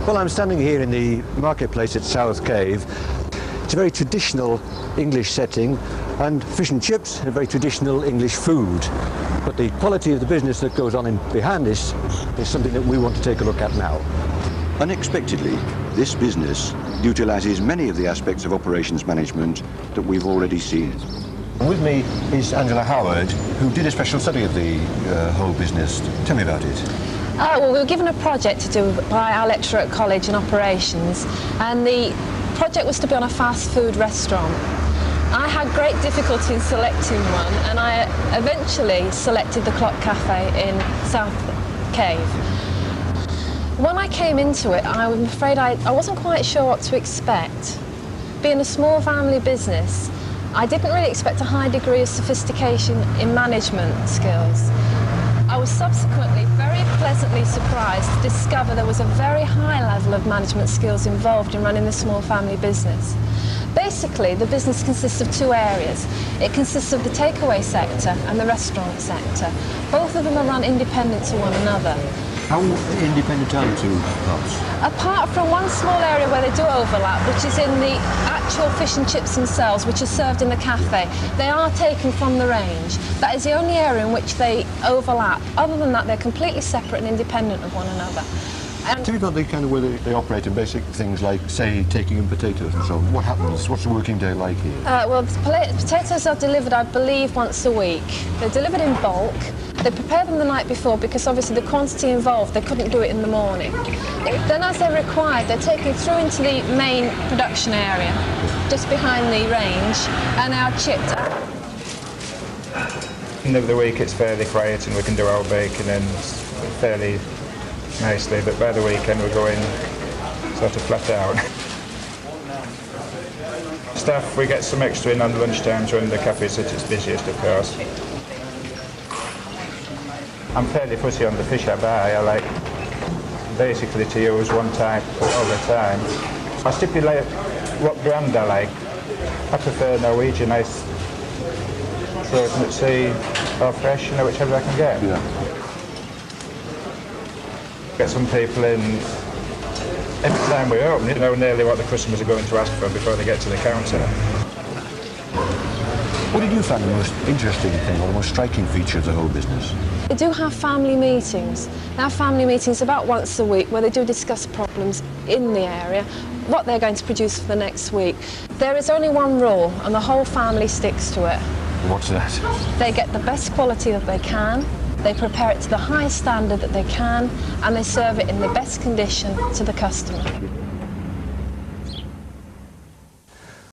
Well, I'm standing here in the marketplace at South Cave. It's a very traditional English setting, and fish and chips, a very traditional English food. But the quality of the business that goes on behind this is something that we want to take a look at now. Unexpectedly, this business utilises many of the aspects of operations management that we've already seen. With me is Angela Howard, who did a special study of the whole business. Tell me about it. Well, we were given a project to do by our lecturer at college in operations, and the project was to be on a fast food restaurant. I had great difficulty in selecting one, and I eventually selected the Clock Cafe in South Cave. When I came into it, I'm afraid I wasn't quite sure what to expect. Being a small family business, I didn't really expect a high degree of sophistication in management skills. I was subsequently very pleasantly surprised to discover there was a very high level of management skills involved in running the small family business. Basically, the business consists of two areas. It consists of the takeaway sector and the restaurant sector. Both of them are run independent to one another. How independent are the two parts? Apart from one small area where they do overlap, which is in the actual fish and chips themselves, which are served in the cafe, they are taken from the range. That is the only area in which they overlap. Other than that, they're completely separate and independent of one another. Tell me about the kind of way they operate in basic things like, say, taking in potatoes and so on. What happens? What's the working day like here? Well, the potatoes are delivered, I believe, once a week. They're delivered in bulk. They prepare them the night before because obviously the quantity involved, they couldn't do it in the morning. Then as they're required, they're taken through into the main production area, just behind the range, and are chipped. End of the week it's fairly quiet and we can do our baking and fairly nicely, but by the weekend we're going sort of flat out. Staff, we get some extra in on lunchtimes when the cafe's at its busiest, of course. I'm fairly fussy on the fish I buy. I like basically to use one type all the time. I stipulate what brand I like. I prefer Norwegian ice, frozen at sea or fresh, you know, whichever I can get. Yeah. Get some people in every time we open, you know nearly what the customers are going to ask for before they get to the counter. What did you find the most interesting thing or the most striking feature of the whole business? They do have family meetings. They have family meetings about once a week where they do discuss problems in the area, what they're going to produce for the next week. There is only one rule, and the whole family sticks to it. What's that? They get the best quality that they can, they prepare it to the highest standard that they can, and they serve it in the best condition to the customer.